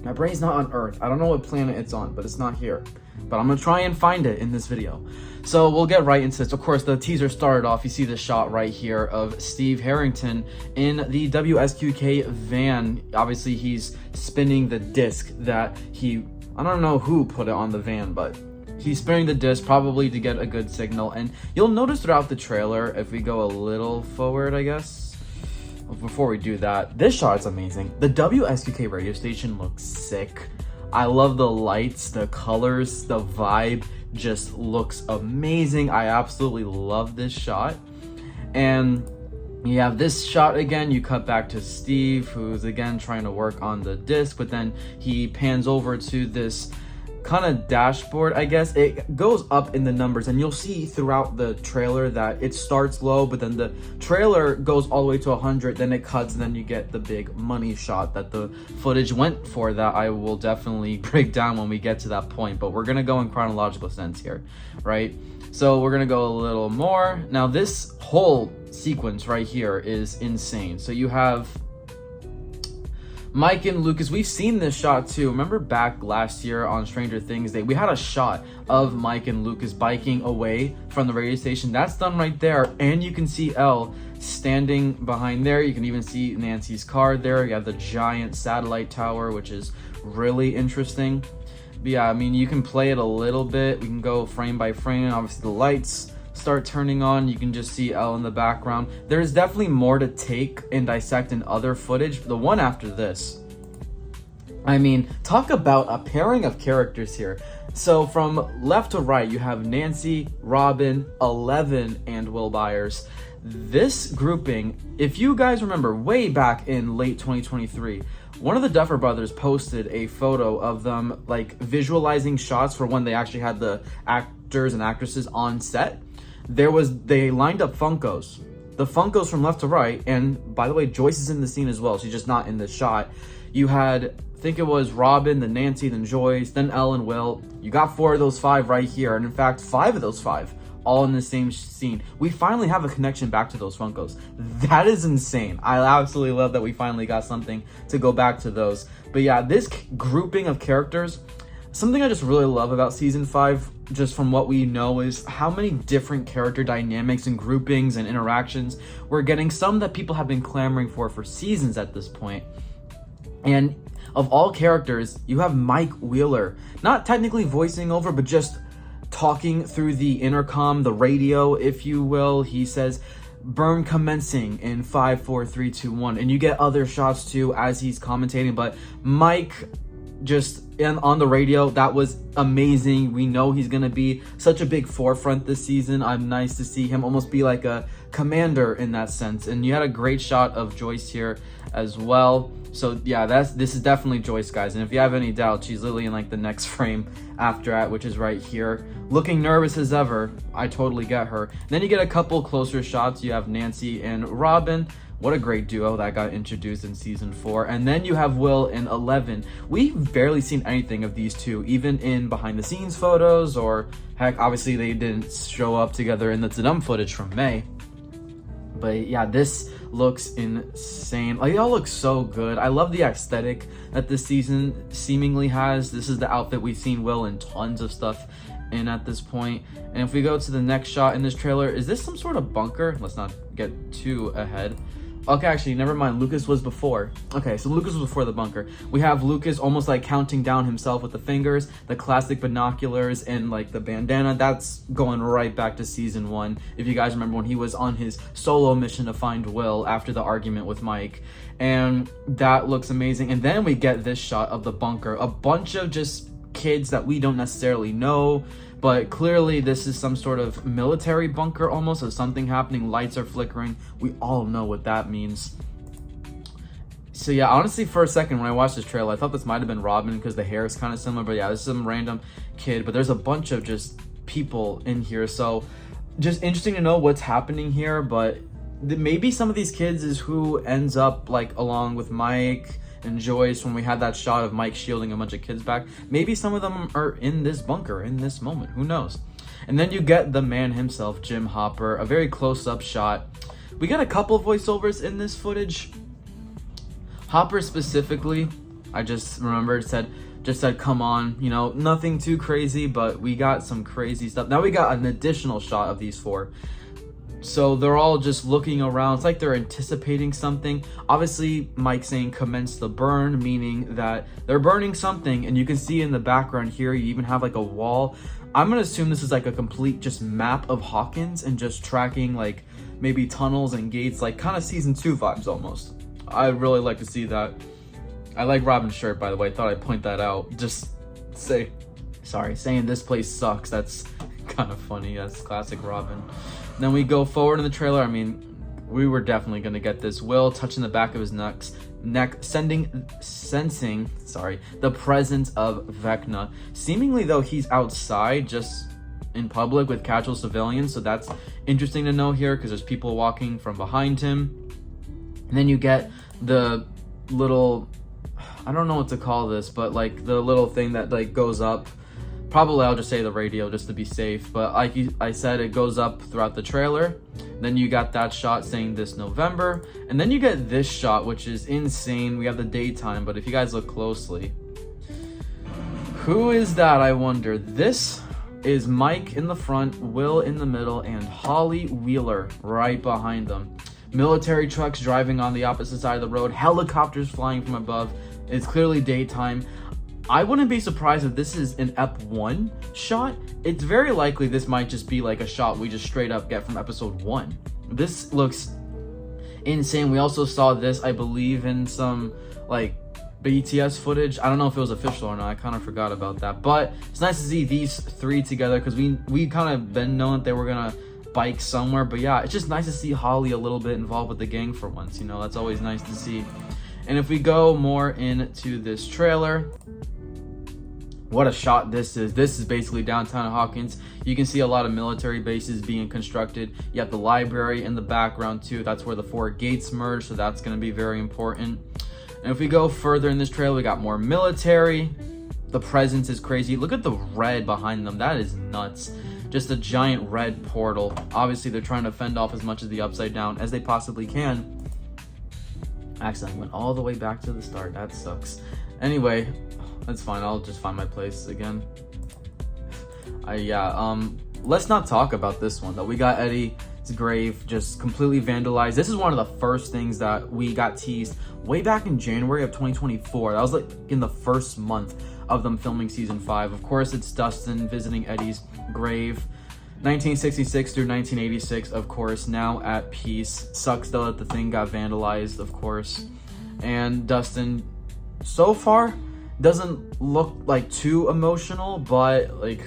My brain's not on Earth. I don't know what planet it's on, but it's not here. But I'm gonna try and find it in this video. So we'll get right into this. Of course, the teaser started off. You see the shot right here of Steve Harrington in the WSQK van. Obviously, he's spinning the disc that I don't know who put it on the van, but he's spinning the disc probably to get a good signal. And you'll notice throughout the trailer, if we go a little forward, I guess, before we do that, this shot is amazing. The WSQK radio station looks sick. I love the lights, the colors, the vibe just looks amazing. I absolutely love this shot. And you have this shot again, you cut back to Steve, who's again trying to work on the disc, but then he pans over to this kind of dashboard, I guess. It goes up in the numbers, and you'll see throughout the trailer that it starts low, but then the trailer goes all the way to 100, then it cuts, and then you get the big money shot that the footage went for, that I will definitely break down when we get to that point. But we're gonna go in chronological sense here, right? So we're gonna go a little more. Now this whole sequence right here is insane. So you have Mike and Lucas. We've seen this shot too. Remember back last year on Stranger Things Day, we had a shot of Mike and Lucas biking away from the radio station. That's done right there, and you can see Elle standing behind there. You can even see Nancy's car there. You have the giant satellite tower, which is really interesting. But yeah, I mean, you can play it a little bit. We can go frame by frame. Obviously the lights start turning on. You can just see Elle in the background. There's definitely more to take and dissect in other footage. The one after this, I mean, talk about a pairing of characters here. So from left to right, you have Nancy, Robin, Eleven, and Will Byers. This grouping, if you guys remember way back in late 2023, one of the Duffer Brothers posted a photo of them like visualizing shots for when they actually had the actors and actresses on set. They lined up Funkos, the Funkos from left to right, and by the way, Joyce is in the scene as well. She's just not in the shot. You had, I think it was Robin, then Nancy, then Joyce, then Elle and Will. You got 4 of those 5 right here, and in fact 5 of those 5 all in the same scene. We finally have a connection back to those Funkos. That is insane. I absolutely love that we finally got something to go back to those. But yeah, this grouping of characters, something I just really love about season 5, just from what we know, is how many different character dynamics and groupings and interactions we're getting. Some that people have been clamoring for seasons at this point. And of all characters, you have Mike Wheeler, not technically voicing over, but just talking through the intercom, the radio, if you will. He says, "Burn commencing in 5, 4, 3, 2, 1." And you get other shots too as he's commentating, but Mike just on the radio, that was amazing. We know he's gonna be such a big forefront this season. I'm nice to see him almost be like a commander in that sense. And you had a great shot of Joyce here as well. So yeah, this is definitely Joyce, guys. And if you have any doubt, she's literally in like the next frame after that, which is right here, looking nervous as ever. I totally get her. And then you get a couple closer shots. You have Nancy and Robin. What a great duo that got introduced in season 4. And then you have Will and Eleven. We've barely seen anything of these two, even in behind the scenes photos, or heck, obviously they didn't show up together in the Tadum footage from May. But yeah, this looks insane. Like, they all look so good. I love the aesthetic that this season seemingly has. This is the outfit we've seen Will in tons of stuff in at this point. And if we go to the next shot in this trailer, is this some sort of bunker? Let's not get too ahead. Okay, actually, never mind. Lucas was before. Okay, so Lucas was before the bunker. We have Lucas almost like counting down himself with the fingers, the classic binoculars, and like the bandana. That's going right back to season 1. If you guys remember when he was on his solo mission to find Will after the argument with Mike. And that looks amazing. And then we get this shot of the bunker. A bunch of just kids that we don't necessarily know, but clearly this is some sort of military bunker almost, or something happening. Lights are flickering. We all know what that means. So yeah, honestly, for a second when I watched this trailer, I thought this might have been Robin because the hair is kind of similar, but yeah, this is some random kid. But there's a bunch of just people in here, so just interesting to know what's happening here. But maybe some of these kids is who ends up like along with Mike and Joyce when we had that shot of Mike shielding a bunch of kids back. Maybe some of them are in this bunker in this moment, who knows. And then you get the man himself, Jim Hopper, a very close-up shot. We got a couple voiceovers in this footage. Hopper specifically, I just remembered just said come on, you know, nothing too crazy, but we got some crazy stuff. Now we got an additional shot of these four. So they're all just looking around. It's like they're anticipating something. Obviously, Mike saying commence the burn, meaning that they're burning something, and you can see in the background here, you even have like a wall. I'm gonna assume this is like a complete just map of Hawkins and just tracking like maybe tunnels and gates, like kind of season 2 vibes almost. I'd really like to see that. I like Robin's shirt, by the way. I thought I'd point that out. Just saying this place sucks. That's kind of funny. That's classic Robin. Then we go forward in the trailer. I mean, we were definitely going to get this. Will touching the back of his neck, sensing the presence of Vecna. Seemingly, though, he's outside, just in public with casual civilians. So that's interesting to know here, because there's people walking from behind him. And then you get the little, I don't know what to call this, but like the little thing that like goes up. Probably I'll just say the radio just to be safe, but like I said, it goes up throughout the trailer. Then you got that shot saying this November, and then you get this shot, which is insane. We have the daytime, but if you guys look closely, who is that, I wonder? This is Mike in the front, Will in the middle, and Holly Wheeler right behind them. Military trucks driving on the opposite side of the road, helicopters flying from above. It's clearly daytime. I wouldn't be surprised if this is an Ep 1 shot. It's very likely this might just be like a shot we just straight up get from episode 1. This looks insane. We also saw this, I believe, in some like BTS footage. I don't know if it was official or not. I kind of forgot about that. But it's nice to see these three together, because we kind of been known that they were gonna bike somewhere. But yeah, it's just nice to see Holly a little bit involved with the gang for once. You know, that's always nice to see. And if we go more into this trailer, what a shot this is. This is basically downtown Hawkins. You can see a lot of military bases being constructed. You have the library in the background too. That's where the 4 gates merge, so that's going to be very important. And if we go further in this trailer, we got more military. The presence is crazy. Look at the red behind them. That is nuts. Just a giant red portal. Obviously, they're trying to fend off as much of the Upside Down as they possibly can. Actually, I went all the way back to the start. That sucks. Anyway, that's fine. I'll just find my place again. Let's not talk about this one though. We got Eddie's grave just completely vandalized. This is one of the first things that we got teased way back in January of 2024. That was like in the first month of them filming season 5. Of course, it's Dustin visiting Eddie's grave. 1966 through 1986, of course, now at peace. Sucks though that the thing got vandalized, of course. And Dustin, so far, doesn't look like too emotional, but like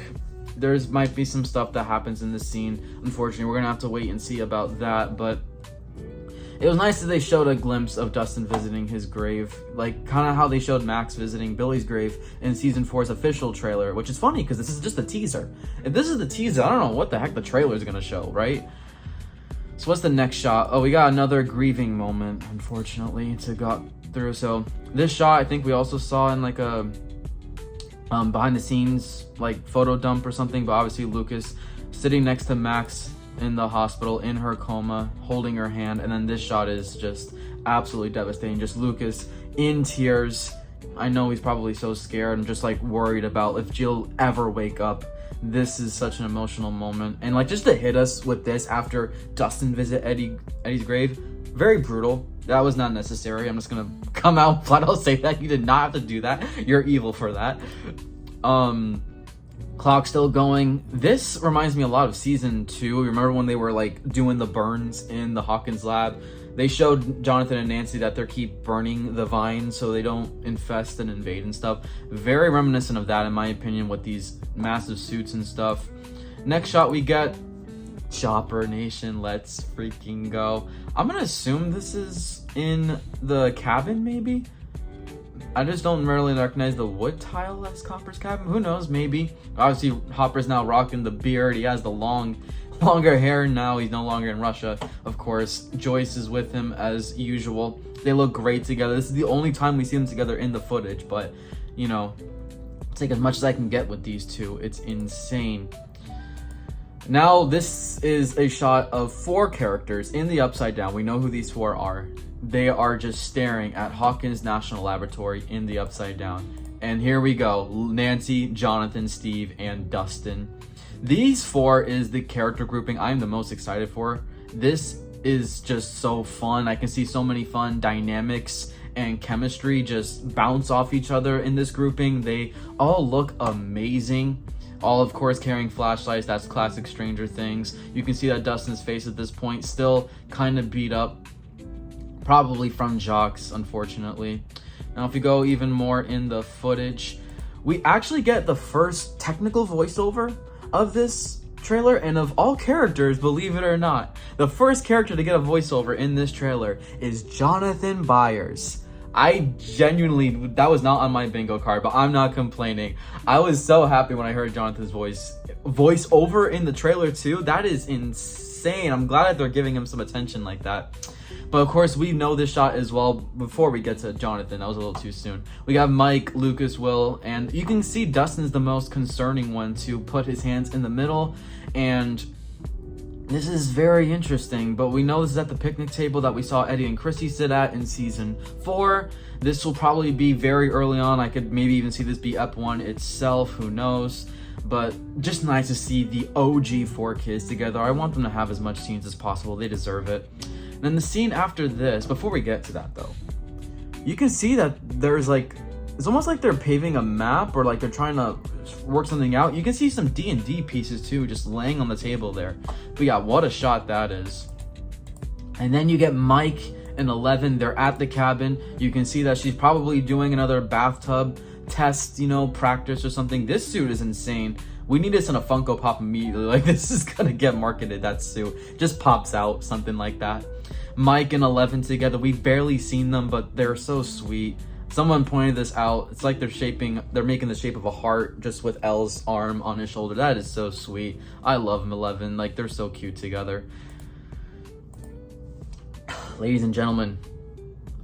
there's might be some stuff that happens in this scene. Unfortunately, we're gonna have to wait and see about that, but it was nice that they showed a glimpse of Dustin visiting his grave, like kind of how they showed Max visiting Billy's grave in season 4's official trailer, which is funny because this is just a teaser. If this is the teaser, I don't know what the heck the trailer is gonna show, right? So what's the next shot? Oh, we got another grieving moment, unfortunately, to go through. So this shot, I think we also saw in like a behind the scenes like photo dump or something, but obviously Lucas sitting next to Max in the hospital in her coma, holding her hand. And then this shot is just absolutely devastating. Just Lucas in tears. I know he's probably so scared and just like worried about if Jill ever wake up. This is such an emotional moment, and like just to hit us with this after Dustin visit Eddie's grave, very brutal. That was not necessary. I'm just gonna come out flat out say that you did not have to do that. You're evil for that. Clock still going. This reminds me a lot of season 2. Remember when they were like doing the burns in the Hawkins lab? They showed Jonathan and Nancy that they keep burning the vines so they don't infest and invade and stuff. Very reminiscent of that, in my opinion, with these massive suits and stuff. Next shot we get Chopper Nation. Let's freaking go. I'm gonna assume this is in the cabin, maybe? I just don't really recognize the wood tile as Hopper's cabin. Who knows, maybe. Obviously, Hopper's now rocking the beard. He has the longer hair now. He's no longer in Russia, of course. Joyce is with him as usual. They look great together. This is the only time we see them together in the footage, but, you know, take as much as I can get with these two. It's insane. Now, this is a shot of 4 characters in the Upside Down. We know who these 4 are. They are just staring at Hawkins National Laboratory in the Upside Down. And here we go. Nancy, Jonathan, Steve, and Dustin. These 4 is the character grouping I'm the most excited for. This is just so fun. I can see so many fun dynamics and chemistry just bounce off each other in this grouping. They all look amazing. All, of course, carrying flashlights. That's classic Stranger Things. You can see that Dustin's face at this point still kind of beat up, probably from jocks, unfortunately. Now, if we go even more in the footage, we actually get the first technical voiceover of this trailer, and of all characters, believe it or not, the first character to get a voiceover in this trailer is Jonathan Byers. I genuinely, that was not on my bingo card, but I'm not complaining. I was so happy when I heard Jonathan's voiceover in the trailer too. That is insane. I'm glad that they're giving him some attention like that. But of course, we know this shot as well. Before we get to Jonathan, that was a little too soon. We got Mike, Lucas, Will, and you can see Dustin's the most concerning one to put his hands in the middle. And this is very interesting, but we know this is at the picnic table that we saw Eddie and Chrissy sit at in season 4. This will probably be very early on. I could maybe even see this be Ep 1 itself, who knows. But just nice to see the OG 4 kids together. I want them to have as much scenes as possible. They deserve it. And then the scene after this, before we get to that though, you can see that there's like, it's almost like they're paving a map, or like they're trying to work something out. You can see some D&D pieces too, just laying on the table there. But yeah, what a shot that is. And then you get Mike and Eleven. They're at the cabin. You can see that she's probably doing another bathtub test, you know, practice or something. This suit is insane. We need this in a Funko Pop immediately. Like, this is gonna get marketed, that suit. Just pops out, something like that. Mike and Eleven together. We've barely seen them, but they're so sweet. Someone pointed this out. It's like they're making the shape of a heart just with Elle's arm on his shoulder. That is so sweet. I love them, Eleven. Like, they're so cute together. Ladies and gentlemen,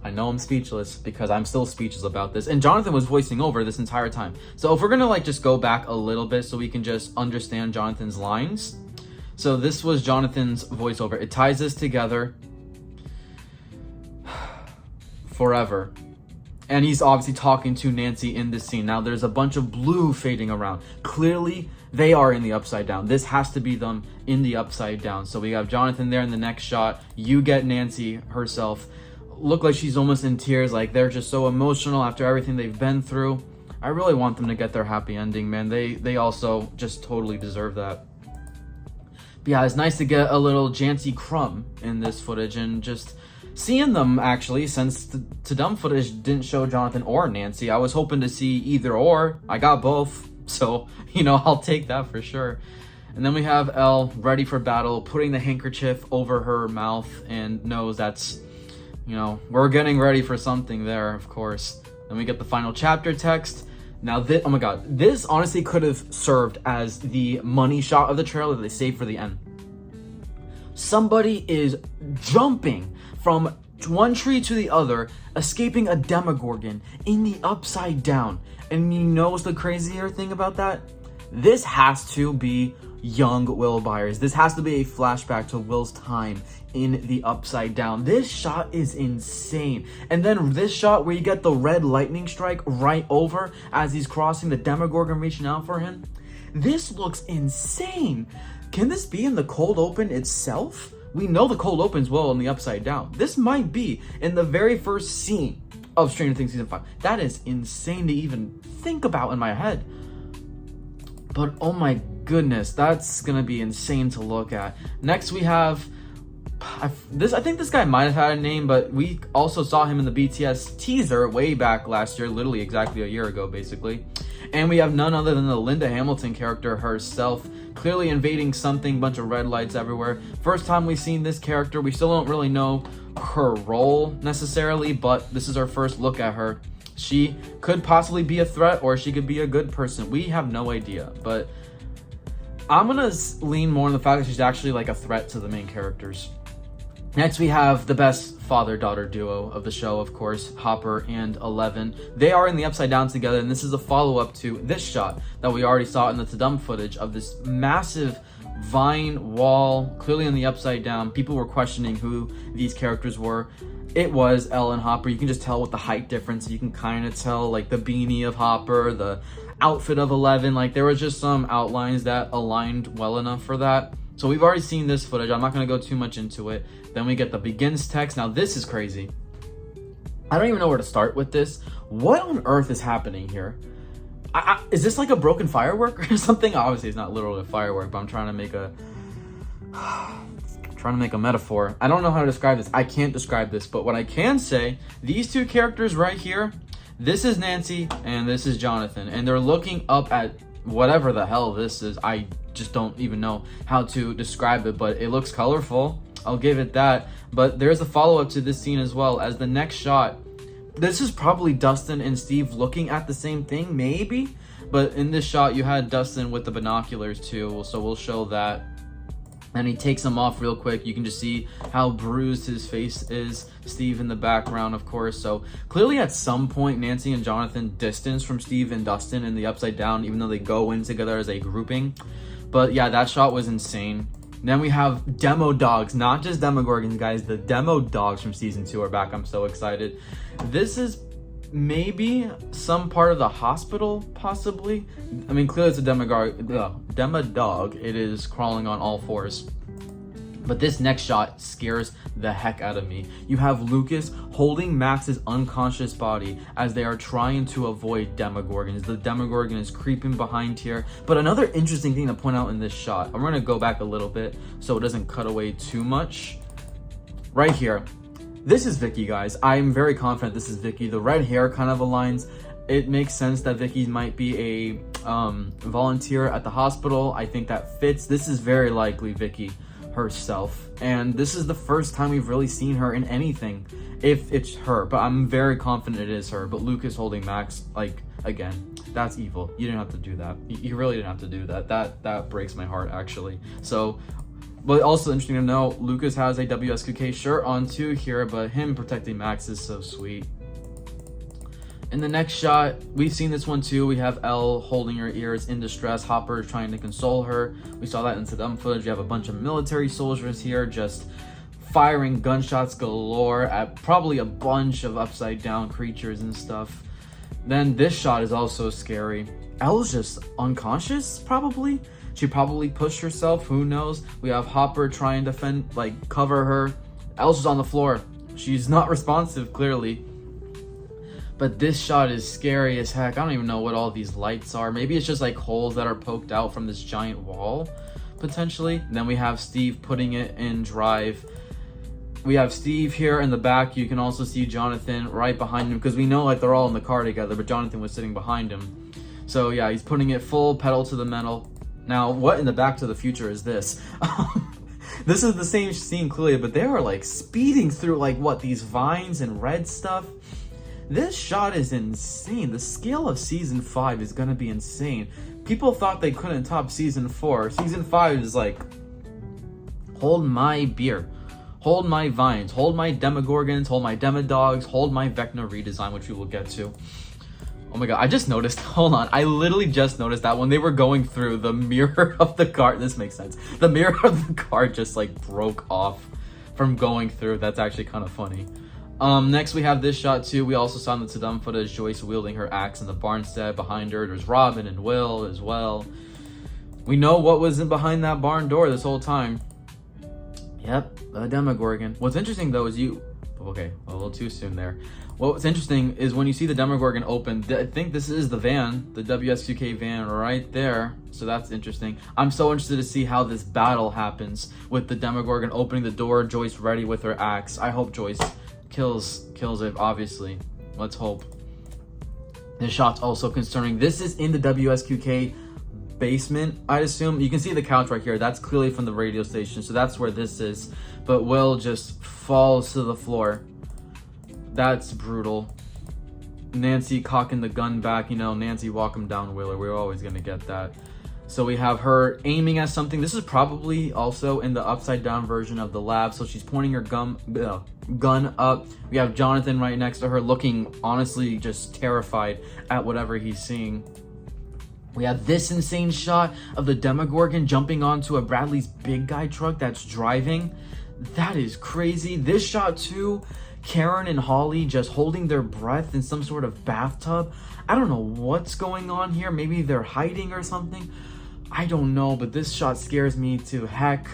I know I'm speechless because I'm still speechless about this. And Jonathan was voicing over this entire time. So if we're gonna like just go back a little bit so we can just understand Jonathan's lines. So this was Jonathan's voiceover. It ties this together. Forever. And he's obviously talking to Nancy in this scene. Now there's a bunch of blue fading around. Clearly they are in the Upside Down. This has to be them in the Upside Down. So we have Jonathan there in the next shot. You get Nancy herself. Look like she's almost in tears. Like, they're just so emotional after everything they've been through. I really want them to get their happy ending, man. They also just totally deserve that. But yeah, it's nice to get a little Jancy Crumb in this footage, and just seeing them, actually, since the dumb footage didn't show Jonathan or Nancy. I was hoping to see either or. I got both, so, you know, I'll take that for sure. And then we have Elle ready for battle, putting the handkerchief over her mouth and nose. That's, you know, we're getting ready for something there, of course. Then we get the final chapter text. Now this, oh my god, this honestly could have served as the money shot of the trailer that they saved for the end. Somebody is jumping from one tree to the other, escaping a Demogorgon in the Upside Down. And you know what's the crazier thing about that? This has to be young Will Byers. This has to be a flashback to Will's time in the Upside Down. This shot is insane. And then this shot where you get the red lightning strike right over as he's crossing, the Demogorgon reaching out for him. This looks insane. Can this be in the cold open itself? We know the cold opens well in the Upside Down. This might be in the very first scene of Stranger Things Season 5. That is insane to even think about in my head. But oh my goodness, that's gonna be insane to look at. Next we have I think this guy might have had a name, but we also saw him in the BTS teaser way back last year, literally exactly a year ago, basically. And we have none other than the Linda Hamilton character herself, clearly invading something, bunch of red lights everywhere. First time we've seen this character. We still don't really know her role necessarily, but this is our first look at her. She could possibly be a threat, or she could be a good person. We have no idea, but I'm gonna lean more on the fact that she's actually like a threat to the main characters. Next, we have the best father-daughter duo of the show, of course, Hopper and Eleven. They are in the Upside Down together, and this is a follow-up to this shot that we already saw in the Tudum footage of this massive vine wall, clearly on the upside down. People were questioning who these characters were. It was Elle and Hopper. You can just tell with the height difference. You can kind of tell like the beanie of Hopper, the outfit of 11. Like there was just some outlines that aligned well enough for that. So we've already seen this footage. I'm not going to go too much into it. Then we get the begins text. Now this is crazy. I don't even know where to start with this. What on earth is happening here? Is this like a broken firework or something? Obviously it's not literally a firework, but I'm trying to make a metaphor. I don't know how to describe this. I can't describe this, but what I can say, these two characters right here, this is Nancy and this is Jonathan, and they're looking up at whatever the hell this is. I just don't even know how to describe it, but it looks colorful. I'll give it that. But there's a follow-up to this scene as well, as the next shot, this is probably Dustin and Steve looking at the same thing, maybe? But in this shot, you had Dustin with the binoculars too, so we'll show that. And he takes them off real quick. You can just see how bruised his face is. Steve in the background, of course. So clearly at some point, Nancy and Jonathan distanced from Steve and Dustin in the Upside Down, even though they go in together as a grouping. But yeah, that shot was insane. Then we have demo dogs, not just Demogorgons, guys. The demo dogs from season 2 are back. I'm so excited. This is maybe some part of the hospital, possibly. I mean, clearly it's a demo dog. It is crawling on all fours. But this next shot scares the heck out of me. You have Lucas holding Max's unconscious body as they are trying to avoid Demogorgons. The Demogorgon is creeping behind here. But another interesting thing to point out in this shot, I'm gonna go back a little bit so it doesn't cut away too much. Right here, this is Vicky, guys. I'm very confident this is Vicky. The red hair kind of aligns. It makes sense that Vicky might be a volunteer at the hospital. I think that fits. This is very likely Vicky herself, and this is the first time we've really seen her in anything, if it's her, but I'm very confident it is her. But Lucas holding Max, like, again, that's evil. You didn't have to do that. You really didn't have to do that. That breaks my heart, actually. So, but also interesting to know, Lucas has a WSQK shirt on too here, but him protecting Max is so sweet. In the next shot, we've seen this one too. We have Elle holding her ears in distress. Hopper trying to console her. We saw that in some footage. We have a bunch of military soldiers here just firing gunshots galore at probably a bunch of upside down creatures and stuff. Then this shot is also scary. Elle's just unconscious, probably. She probably pushed herself, who knows. We have Hopper trying to cover her. Elle's just on the floor. She's not responsive, clearly. But this shot is scary as heck. I don't even know what all these lights are. Maybe it's just like holes that are poked out from this giant wall, potentially. And then we have Steve putting it in drive. We have Steve here in the back. You can also see Jonathan right behind him, because we know like they're all in the car together, but Jonathan was sitting behind him. So yeah, he's putting it full pedal to the metal. Now, what in the Back to the Future is this? This is the same scene clearly, but they are like speeding through like what, these vines and red stuff. This shot is insane. The scale of season 5 is gonna be insane. People thought they couldn't top season 4. Season 5 is like, hold my beer, hold my vines, hold my Demogorgons, hold my Demodogs, hold my Vecna redesign, which we will get to. Oh my god, I just noticed, hold on, I literally just noticed that when they were going through, the mirror of the car, this makes sense, the mirror of the car just like broke off from going through. That's actually kind of funny. Next we have this shot too. We also saw in the Saddam footage Joyce wielding her axe in the barnstead. Behind her there's Robin and Will as well. We know what was in behind that barn door this whole time. Yep, a Demogorgon. What's interesting though is okay, a little too soon there. What's interesting is when you see the Demogorgon open, I think this is the van, the WSQK van right there. So that's interesting. I'm so interested to see how this battle happens with the Demogorgon opening the door, Joyce ready with her axe. I hope Joyce kills it, obviously. Let's hope. This shot's also concerning. This is in the WSQK basement, I'd assume. You can see the couch right here. That's clearly from the radio station, so that's where this is. But Will just falls to the floor. That's brutal. Nancy cocking the gun back. You know, Nancy walk him down, Willer. We're always gonna get that. So we have her aiming at something. This is probably also in the upside down version of the lab. So she's pointing her gun up. We have Jonathan right next to her looking honestly just terrified at whatever he's seeing. We have this insane shot of the Demogorgon jumping onto a Bradley's big guy truck that's driving. That is crazy. This shot too, Karen and Holly just holding their breath in some sort of bathtub. I don't know what's going on here. Maybe they're hiding or something. I don't know, but this shot scares me to heck.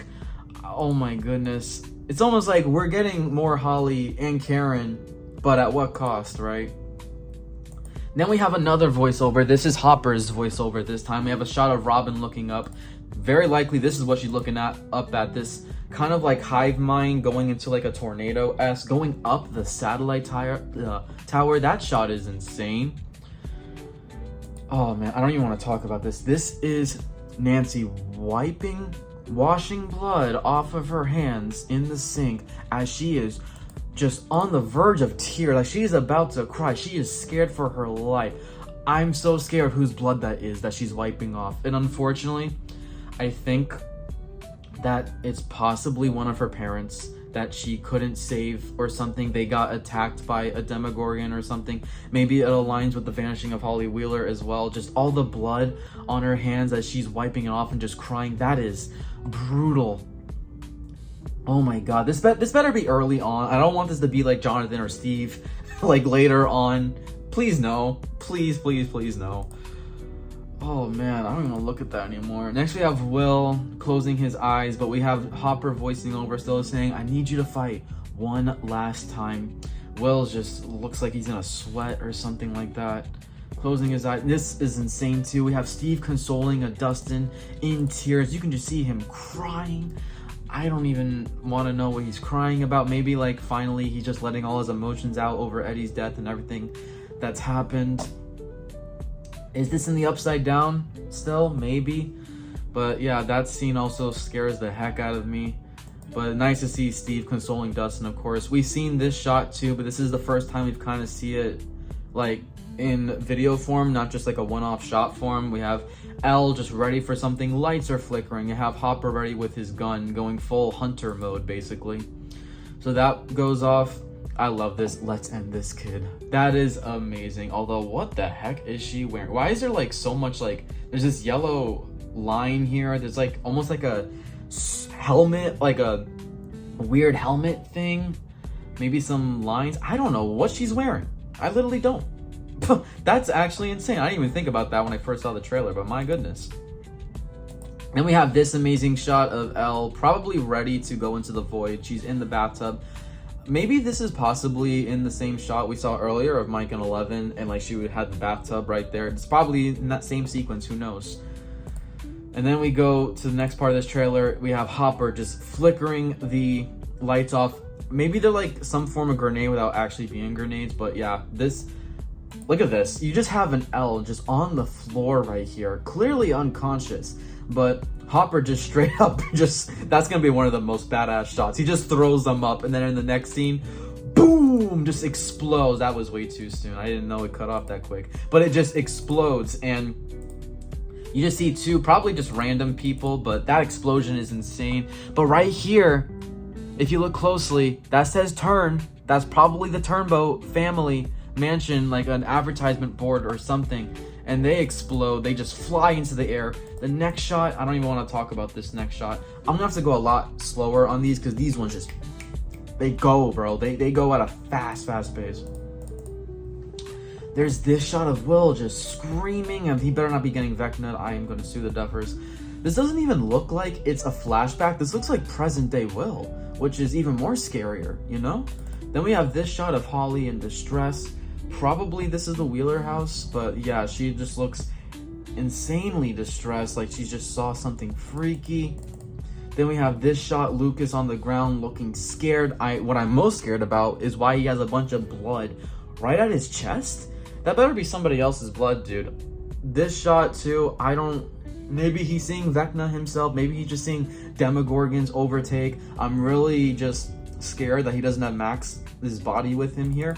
Oh my goodness. It's almost like we're getting more Holly and Karen, but at what cost, right? Then we have another voiceover. This is Hopper's voiceover this time. We have a shot of Robin looking up. Very likely this is what she's looking at, up at this kind of like hive mind going into like a tornado-esque, going up the satellite tower. That shot is insane. Oh man, I don't even want to talk about this. This is Nancy washing blood off of her hands in the sink as she is just on the verge of tears. Like, she's about to cry. She is scared for her life. I'm so scared whose blood that is that she's wiping off. And unfortunately, I think that it's possibly one of her parents that she couldn't save or something. They got attacked by a Demogorgon or something. Maybe it aligns with the vanishing of Holly Wheeler as well. Just all the blood on her hands as she's wiping it off and just crying. That is brutal. Oh my god, this better be early on. I don't want this to be like Jonathan or Steve, like later on. Please no. Please, please, please no. Oh man, I don't even want to look at that anymore. Next we have Will closing his eyes, but we have Hopper voicing over, still saying, "I need you to fight one last time." Will just looks like he's gonna sweat or something like that. Closing his eyes. This is insane too. We have Steve consoling a Dustin in tears. You can just see him crying. I don't even want to know what he's crying about. Maybe like finally he's just letting all his emotions out over Eddie's death and everything that's happened. Is this in the Upside Down still? Maybe. But yeah, that scene also scares the heck out of me. But nice to see Steve consoling Dustin, of course. We've seen this shot too, but this is the first time we've kind of see it like in video form, not just like a one-off shot form. We have Elle just ready for something. Lights are flickering. You have Hopper ready with his gun, going full hunter mode, basically. So that goes off. I love this. Let's end this kid. That is amazing. Although, what the heck is she wearing? Why is there like so much like, there's this yellow line here. There's like almost like a helmet, like a weird helmet thing. Maybe some lines. I don't know what she's wearing. I literally don't. That's actually insane. I didn't even think about that when I first saw the trailer, but my goodness. Then we have this amazing shot of Elle probably ready to go into the void. She's in the bathtub. Maybe this is possibly in the same shot we saw earlier of Mike and Eleven, and like she would have the bathtub right there. It's probably in that same sequence, who knows. And then we go to the next part of this trailer. We have Hopper just flickering the lights off. Maybe they're like some form of grenade without actually being grenades, but yeah, this, look at this. You just have an Elle just on the floor right here, clearly unconscious, but Hopper just straight up just, that's gonna be one of the most badass shots. He just throws them up, and then in the next scene, boom, just explodes. That was way too soon. I didn't know it cut off that quick, but it just explodes, and you just see two probably just random people, but that explosion is insane. But right here, if you look closely, that says Turn. That's probably the Turnbow family mansion, like an advertisement board or something, and they explode. They just fly into the air. The next shot, I don't even want to talk about this next shot. I'm gonna have to go a lot slower on these because these ones just, they go, bro. They go at a fast pace. There's this shot of Will just screaming, and he better not be getting Vecna. I am going to sue the Duffers. This doesn't even look like it's a flashback. This looks like present day Will, which is even more scarier, you know? Then we have this shot of Holly in distress. Probably this is the Wheeler house, but yeah, she just looks insanely distressed, like she just saw something freaky. Then we have this shot, Lucas on the ground looking scared. What I'm most scared about is why he has a bunch of blood right at his chest. That better be somebody else's blood, dude. This shot too, maybe he's seeing Vecna himself. Maybe he's just seeing Demogorgons overtake. I'm really just scared that he doesn't have Max, his body with him here.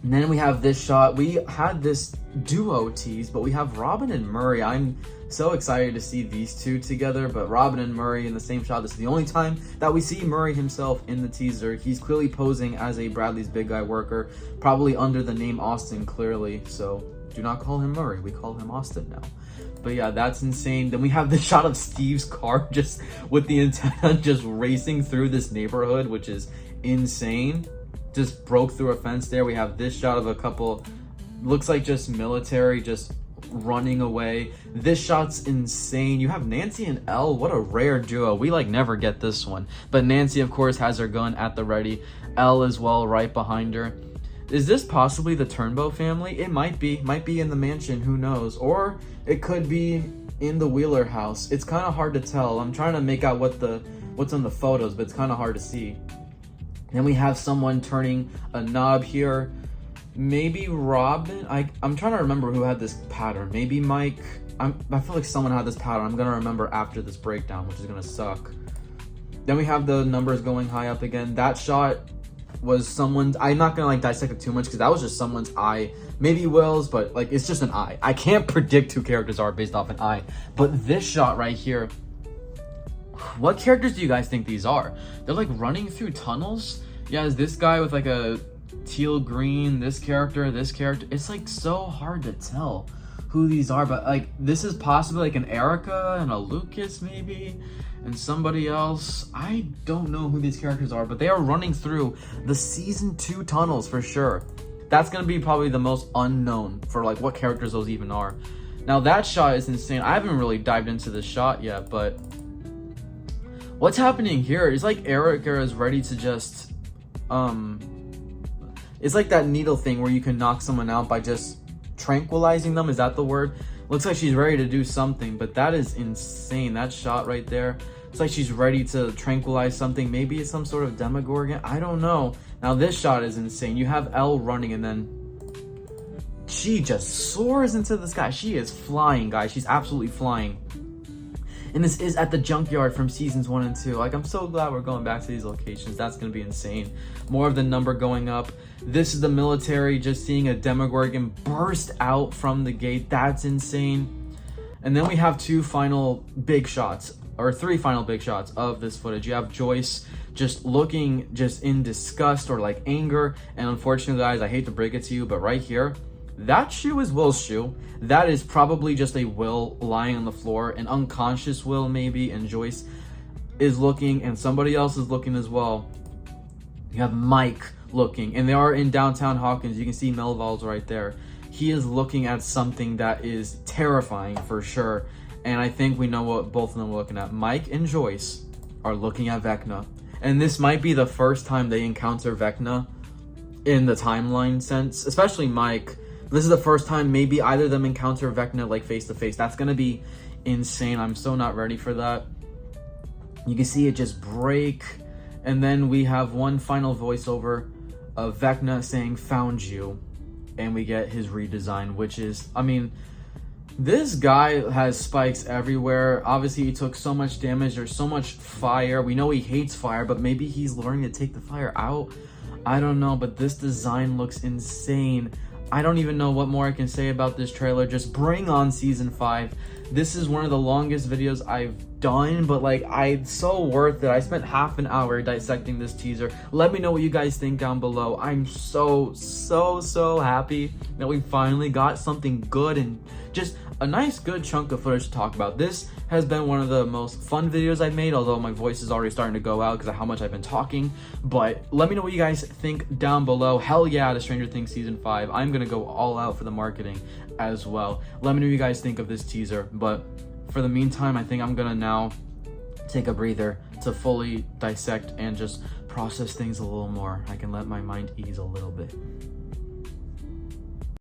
And then we have this shot. We had this duo tease, but we have Robin and Murray. I'm so excited to see these two together, but Robin and Murray in the same shot. This is the only time that we see Murray himself in the teaser. He's clearly posing as a Bradley's Big Guy worker, probably under the name Austin, clearly. So Do not call him Murray. We call him Austin now. But yeah, that's insane. Then we have the shot of Steve's car just with the antenna just racing through this neighborhood, which is insane. Just broke through a fence there. We have this shot of a couple, looks like just military, just running away. This shot's insane. You have Nancy and Elle. What a rare duo. We like never get this one. But Nancy, of course, has her gun at the ready. Elle as well, right behind her. Is this possibly the Turnbow family? It might be. Might be in the mansion. Who knows? Or it could be in the Wheeler house. It's kind of hard to tell. I'm trying to make out what's on the photos, but it's kind of hard to see. Then we have someone turning a knob here. Maybe Robin. I'm trying to remember who had this pattern. Maybe Mike. I feel like someone had this pattern. I'm gonna remember after this breakdown, which is gonna suck. Then we have the numbers going high up again. That shot was someone's. I'm not gonna like dissect it too much because that was just someone's eye. Maybe Will's, but like it's just an eye. I can't predict who characters are based off an eye. But this shot right here, what characters do you guys think these are? They're like running through tunnels. Yeah, is this guy with like a teal green, this character. It's like so hard to tell who these are, but like this is possibly like an Erica and a Lucas maybe, and somebody else. I don't know who these characters are, but they are running through the season 2 tunnels for sure. That's gonna be probably the most unknown for like what characters those even are. Now that shot is insane. I haven't really dived into this shot yet, but what's happening here is like Erica is ready to just it's like that needle thing where you can knock someone out by just tranquilizing them. Is that the word? Looks like she's ready to do something, but that is insane. That shot right there, it's like she's ready to tranquilize something. Maybe it's some sort of Demogorgon. I don't know. Now this shot is insane. You have Elle running and then she just soars into the sky. She is flying, guys. She's absolutely flying. And this is at the junkyard from seasons 1 and 2. Like, I'm so glad we're going back to these locations. That's going to be insane. More of the number going up. This is the military just seeing a Demogorgon burst out from the gate. That's insane. And then we have 2 final big shots, or 3 final big shots of this footage. You have Joyce just looking just in disgust or like anger. And unfortunately, guys, I hate to break it to you, but right here, that shoe is Will's shoe. That is probably just a Will lying on the floor, an unconscious Will maybe, and Joyce is looking and somebody else is looking as well. You have Mike looking, and they are in downtown Hawkins. You can see Melville's right there. He is looking at something that is terrifying for sure, and I think we know what both of them are looking at. Mike and Joyce are looking at Vecna, and this might be the first time they encounter Vecna in the timeline sense, especially Mike. This is the first time maybe either of them encounter Vecna like face to face. That's gonna be insane. I'm so not ready for that. You can see it just break, and then we have one final voiceover of Vecna saying "found you," and we get his redesign, which is, I mean, this guy has spikes everywhere. Obviously he took so much damage. There's so much fire. We know he hates fire, but maybe he's learning to take the fire out. I don't know, but this design looks insane. I don't even know what more I can say about this trailer. Just bring on season 5. This is one of the longest videos I've done, but like, it's so worth it. I spent half an hour dissecting this teaser. Let me know what you guys think down below. I'm so happy that we finally got something good and just a nice good chunk of footage to talk about. This has been one of the most fun videos I've made, although my voice is already starting to go out because of how much I've been talking. But let me know what you guys think down below. Hell yeah to Stranger Things season 5. I'm gonna go all out for the marketing as well. Let me know what you guys think of this teaser. But for the meantime, I think I'm gonna now take a breather to fully dissect and just process things a little more. I can let my mind ease a little bit.